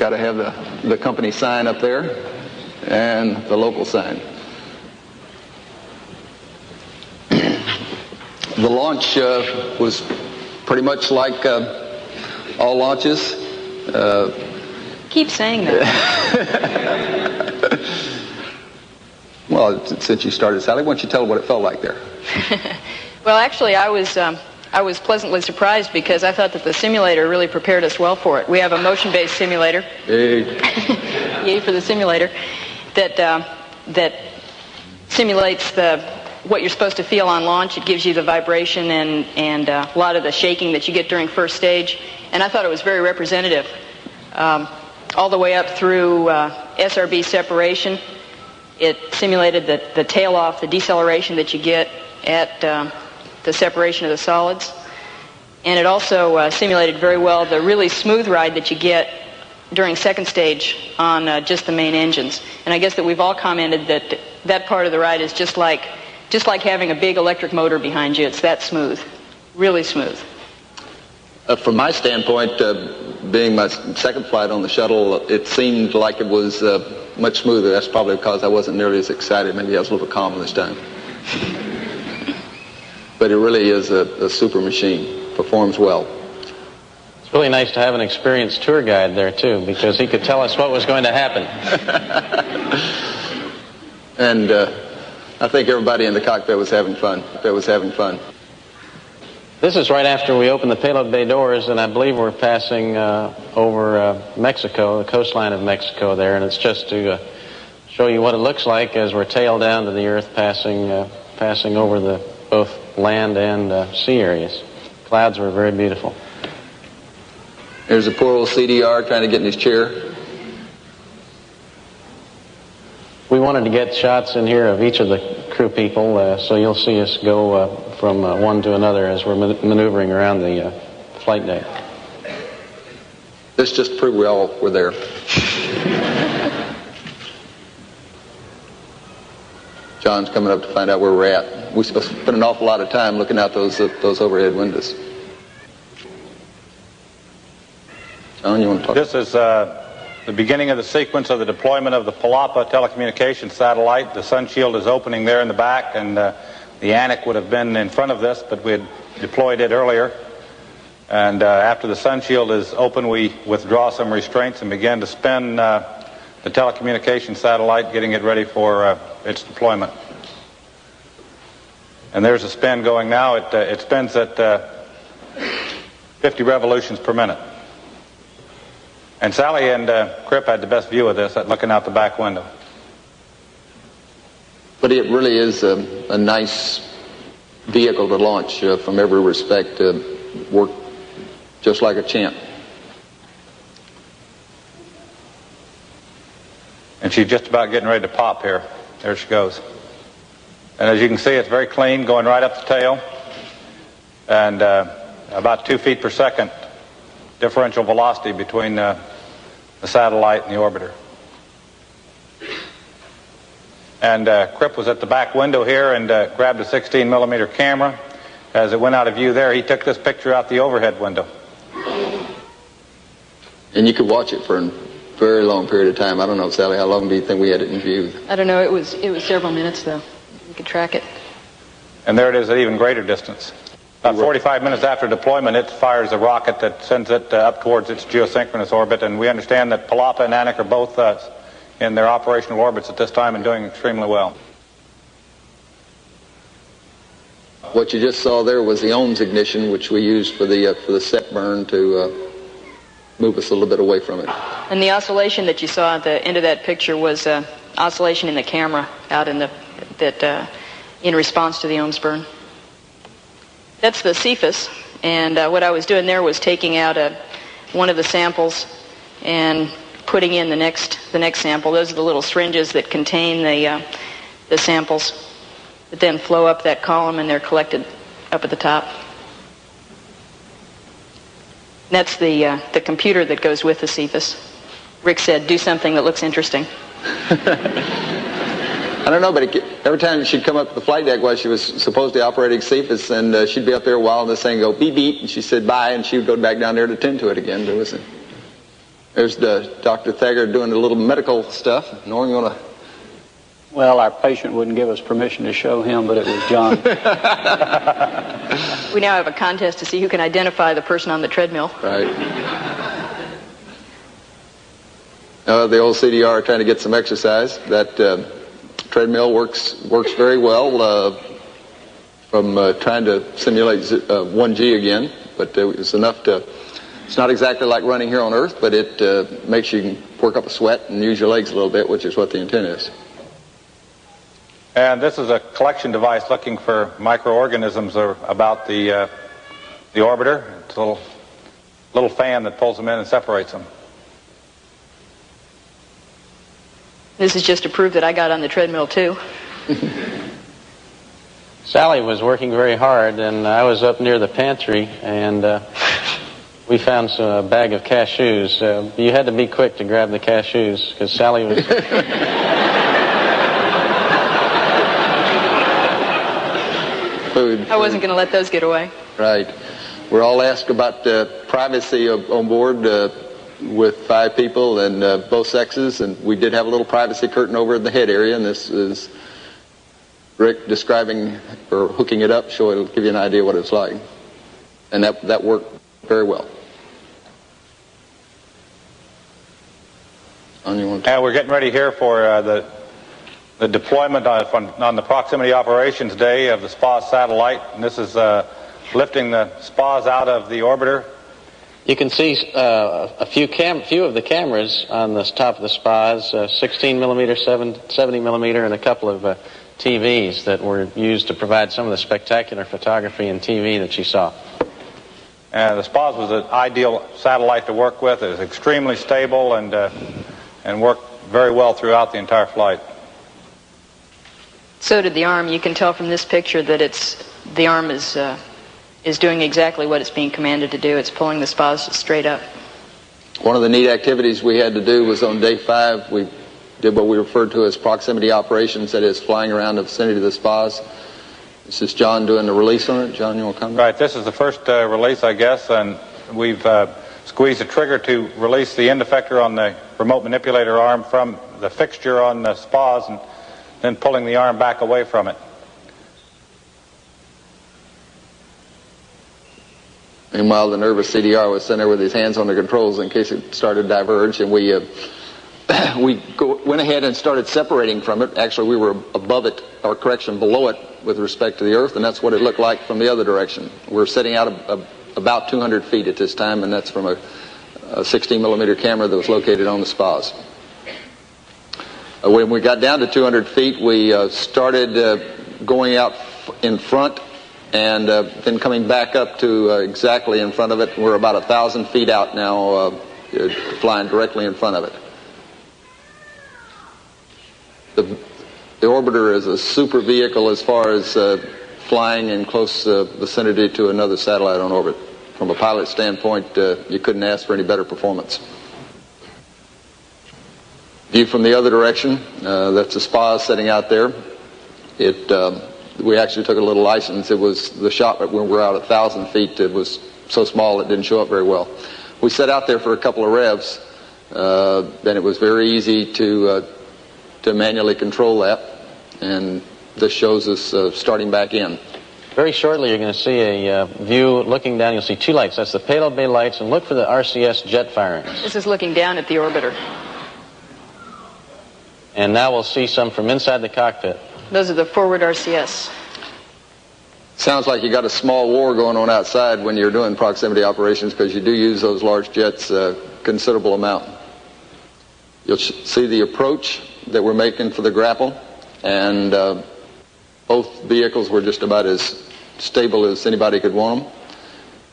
got to have the company sign up there and the local sign. The launch was pretty much like all launches. Keep saying that. Well, since you started, Sally, why don't you tell what it felt like there? Well, actually, I was pleasantly surprised because I thought that the simulator really prepared us well for it. We have a motion-based simulator. Yay. Yay for the simulator. That simulates what you're supposed to feel on launch. It gives you the vibration and a lot of the shaking that you get during first stage. And I thought it was very representative. All the way up through SRB separation. It simulated the tail off, the deceleration that you get at the separation of the solids. And it also simulated very well the really smooth ride that you get during second stage on just the main engines. And I guess that we've all commented that that part of the ride is just like having a big electric motor behind you. It's that smooth, really smooth. From my standpoint, being my second flight on the shuttle, it seemed like it was much smoother. That's probably because I wasn't nearly as excited. Maybe I was a little calmer this time. But it really is a super machine. Performs well. It's really nice to have an experienced tour guide there, too, because he could tell us what was going to happen. And I think everybody in the cockpit was having fun. This is right after we opened the payload bay doors, and I believe we're passing over Mexico, the coastline of Mexico there, and it's just to show you what it looks like as we're tailed down to the Earth, passing over the both land and sea areas. Clouds were very beautiful. There's a poor old CDR trying to get in his chair. We wanted to get shots in here of each of the crew people, so you'll see us go from one to another as we're maneuvering around the flight deck. This just proved we all were there. John's coming up to find out where we're at. We spent an awful lot of time looking out those overhead windows. John, you want to talk? This is the beginning of the sequence of the deployment of the Palapa telecommunications satellite. The sun shield is opening there in the back, and the Anik would have been in front of this, but we had deployed it earlier. And after the sun shield is open, we withdraw some restraints and begin to spin the telecommunications satellite, getting it ready for its deployment. And there's a spin going now. It spins at 50 revolutions per minute. And Sally and Crip had the best view of this, looking out the back window. But it really is a nice vehicle to launch from every respect. Worked just like a champ. And she's just about getting ready to pop here. There she goes. And as you can see, it's very clean, going right up the tail. And about 2 feet per second differential velocity between the satellite and the orbiter. And Crip was at the back window here and grabbed a 16 millimeter camera. As it went out of view there, he took this picture out the overhead window. And you could watch it for a very long period of time. I don't know, Sally, how long do you think we had it in view? I don't know. It was several minutes, though. You could track it. And there it is at even greater distance. About 45 minutes after deployment, it fires a rocket that sends it up towards its geosynchronous orbit. And we understand that Palapa and Anik are both in their operational orbits at this time and doing extremely well. What you just saw there was the OMS ignition, which we used for the set burn to move us a little bit away from it. And the oscillation that you saw at the end of that picture was oscillation in the camera out in in response to the OMS burn. That's the Cephas, and what I was doing there was taking out one of the samples and putting in the next sample. Those are the little syringes that contain the samples that then flow up that column, and they're collected up at the top. And that's the computer that goes with the Cephas. Rick said, "Do something that looks interesting." I don't know, but every time she'd come up to the flight deck while she was supposedly operating Cephas, and she'd be up there a while, and this thing go beep beep, and she said bye, and she would go back down there to tend to it again. There's Dr. Thager doing a little medical stuff. Norm, you want to? Well, our patient wouldn't give us permission to show him, but it was John. We now have a contest to see who can identify the person on the treadmill. Right. The old CDR trying to get some exercise. That treadmill works very well from trying to simulate 1G again, but it's enough to. It's not exactly like running here on Earth, but it makes you work up a sweat and use your legs a little bit, which is what the intent is. And this is a collection device looking for microorganisms about the orbiter. It's a little fan that pulls them in and separates them. This is just to prove that I got on the treadmill too. Sally was working very hard, and I was up near the pantry, and we found a bag of cashews. You had to be quick to grab the cashews, because Sally was... Food. I wasn't going to let those get away. Right. We're all asked about privacy on board with 5 people and both sexes, and we did have a little privacy curtain over the head area, and this is Rick describing or hooking it up, so it'll give you an idea what it's like. And that worked very well. And we're getting ready here for the deployment on the Proximity Operations Day of the SPAS satellite. And this is lifting the SPAS out of the orbiter. You can see a few of the cameras on the top of the SPAS, 16 millimeter, 70 millimeter, and a couple of TVs that were used to provide some of the spectacular photography and TV that you saw. The SPAS was an ideal satellite to work with. It was extremely stable and worked very well throughout the entire flight. So did the arm. You can tell from this picture that the arm is doing exactly what it's being commanded to do. It's pulling the SPAS straight up. One of the neat activities we had to do was on day 5, we did what we referred to as proximity operations, that is flying around the vicinity of the SPAS. This is John doing the release on it. John, you want to comment? Right, this is the first release, I guess, and we've squeezed the trigger to release the end effector on the remote manipulator arm from the fixture on the SPAS, and then pulling the arm back away from it. Meanwhile, the nervous CDR was sitting there with his hands on the controls in case it started to diverge, and we went ahead and started separating from it. Actually, we were above it, or correction, below it with respect to the Earth, and that's what it looked like from the other direction. We're sitting out about 200 feet at this time, and that's from a 16 millimeter camera that was located on the SPAS. When we got down to 200 feet, we started going out in front and then coming back up to exactly in front of it. We're about 1,000 feet out now, flying directly in front of it. The orbiter is a super vehicle as far as flying in close vicinity to another satellite on orbit. From a pilot standpoint, you couldn't ask for any better performance. View from the other direction, that's the SPAS sitting out there. We actually took a little license. It was the shot when we were out 1,000 feet. It was so small it didn't show up very well. We sat out there for a couple of revs, and it was very easy to manually control that. And this shows us starting back in. Very shortly, you're going to see a view looking down. You'll see 2 lights. That's the payload bay lights, and look for the RCS jet firings. This is looking down at the orbiter. And now we'll see some from inside the cockpit. Those are the forward RCS. Sounds like you got a small war going on outside when you're doing proximity operations, because you do use those large jets a considerable amount. You'll see the approach that we're making for the grapple, and both vehicles were just about as stable as anybody could want them.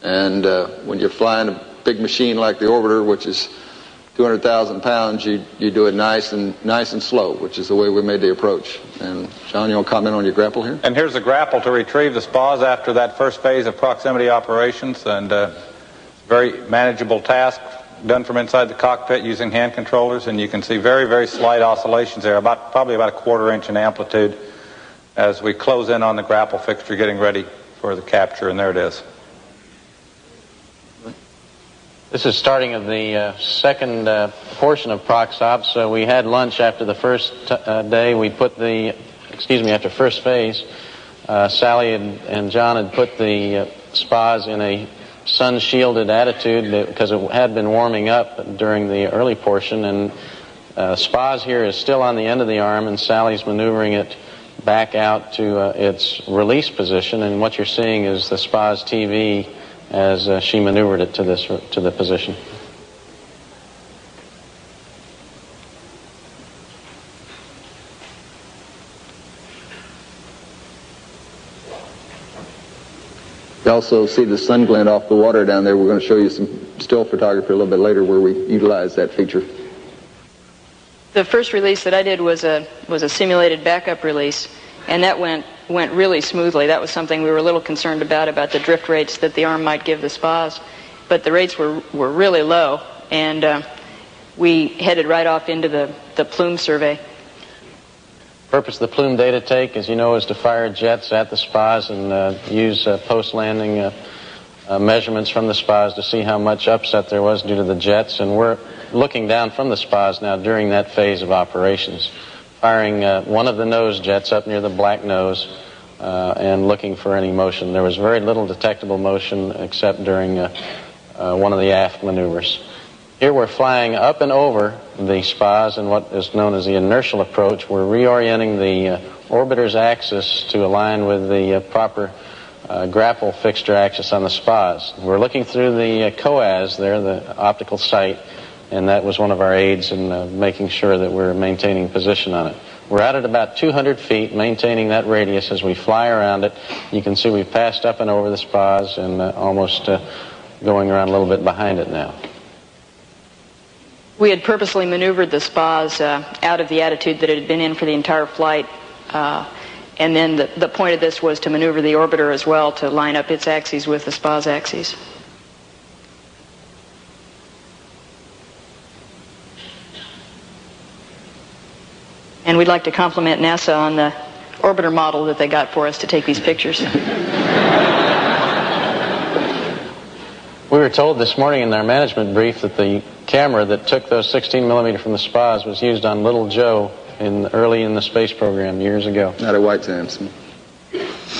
And when you're flying a big machine like the orbiter, which is 200,000 pounds, you do it nice and slow, which is the way we made the approach. And John, you want to comment on your grapple here? And here's the grapple to retrieve the SPAS after that first phase of proximity operations, and very manageable task done from inside the cockpit using hand controllers, and you can see very, very slight oscillations there, probably about a 1/4 inch in amplitude as we close in on the grapple fixture getting ready for the capture, and there it is. This is starting of the second portion of Prox Ops. So we had lunch after the first day. We put the, after first phase. Sally and John had put the spas in a sun-shielded attitude because it had been warming up during the early portion, and spas here is still on the end of the arm, and Sally's maneuvering it back out to its release position, and what you're seeing is the spas TV as she maneuvered it to the position. You also see the sun glint off the water down there. We're going to show you some still photography a little bit later where we utilize that feature. The first release that I did was a simulated backup release, and that went really smoothly. That was something we were a little concerned about the drift rates that the arm might give the spas, but the rates were really low, and we headed right off into the plume survey. The purpose of the plume data take, as you know, is to fire jets at the spas and use post-landing measurements from the spas to see how much upset there was due to the jets, and we're looking down from the spas now during that phase of operations, firing one of the nose jets up near the black nose and looking for any motion. There was very little detectable motion except during one of the aft maneuvers. Here we're flying up and over the spas in what is known as the inertial approach. We're reorienting the orbiter's axis to align with the proper grapple fixture axis on the spas. We're looking through the COAS there, the optical sight, and that was one of our aids in making sure that we're maintaining position on it. We're out at about 200 feet, maintaining that radius as we fly around it. You can see we've passed up and over the spas and almost going around a little bit behind it now. We had purposely maneuvered the spas out of the attitude that it had been in for the entire flight, and then the point of this was to maneuver the orbiter as well to line up its axes with the spas axes. And we'd like to compliment NASA on the orbiter model that they got for us to take these pictures. We were told this morning in our management brief that the camera that took those 16 millimeter from the spas was used on Little Joe early in the space program years ago. Not at White Sands.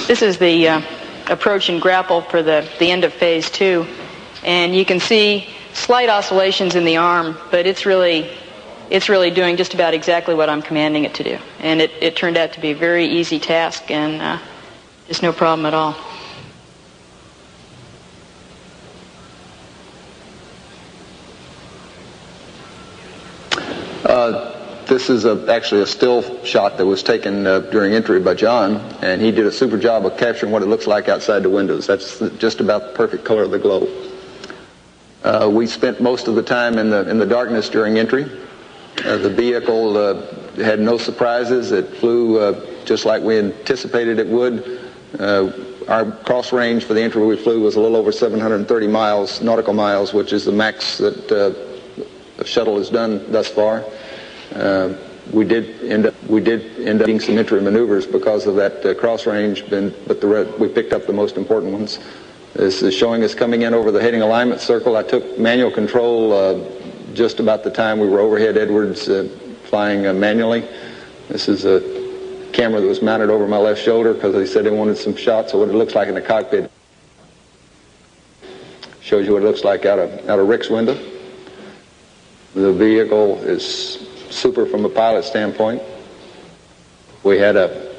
This is the approach and grapple for the end of phase 2, and you can see slight oscillations in the arm, but it's really doing just about exactly what I'm commanding it to do, and it turned out to be a very easy task and just no problem at all. This is actually a still shot that was taken during entry by John, and he did a super job of capturing what it looks like outside the windows. That's just about the perfect color of the globe. We spent most of the time in the darkness during entry. The vehicle had no surprises. It flew just like we anticipated it would. Our cross range for the entry we flew was a little over 730 miles, nautical miles, which is the max that the shuttle has done thus far. We did end up doing some entry maneuvers because of that cross range, but we picked up the most important ones. This is showing us coming in over the heading alignment circle. I took manual control just about the time we were overhead Edwards flying manually. This is a camera that was mounted over my left shoulder because they said they wanted some shots of what it looks like in the cockpit. Shows you what it looks like out of Rick's window. The vehicle is super from a pilot standpoint. We had a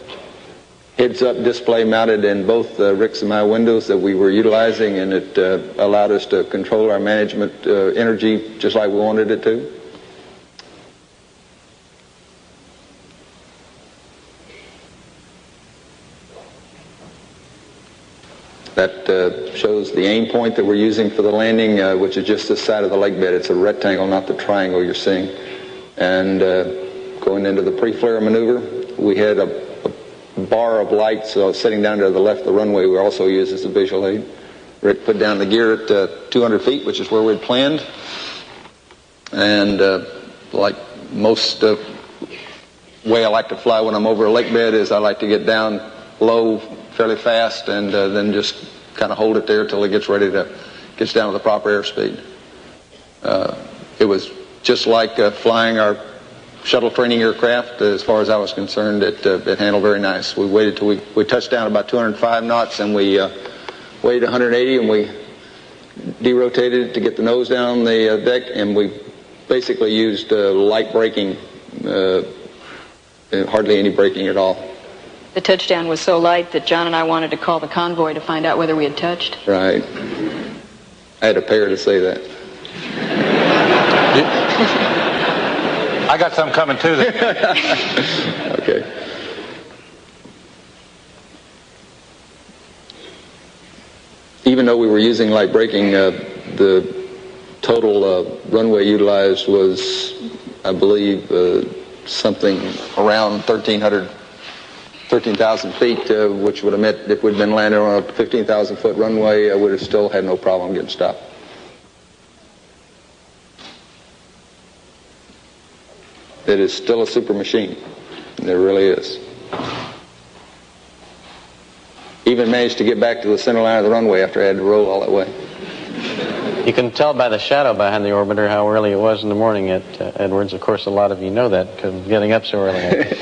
heads-up display mounted in both Rick's and my windows that we were utilizing, and it allowed us to control our management energy just like we wanted it to. That shows the aim point that we're using for the landing, which is just this side of the lake bed. It's a rectangle, not the triangle you're seeing. And going into the pre-flare maneuver, we had a bar of lights sitting down to the left of the runway we also used as a visual aid. Rick put down the gear at 200 feet, which is where we'd planned. And like most way I like to fly when I'm over a lake bed is I like to get down low fairly fast and then just kind of hold it there till it gets down to the proper airspeed. It was just like flying our shuttle training aircraft. As far as I was concerned, it handled very nice. We waited till we touched down about 205 knots, and we waited 180, and we derotated it to get the nose down the deck, and we basically used light braking, hardly any braking at all. The touchdown was so light that John and I wanted to call the convoy to find out whether we had touched. Right. I had to pay her to say that. I got some coming too. Okay. Even though we were using light braking, the total runway utilized was, I believe, something around 13,000 feet, which would have meant if we'd been landing on a 15,000-foot runway, I would have still had no problem getting stopped. It is still a super machine. There really is. Even managed to get back to the center line of the runway after I had to roll all that way. You can tell by the shadow behind the orbiter how early it was in the morning at Edwards. Of course, a lot of you know that because of getting up so early.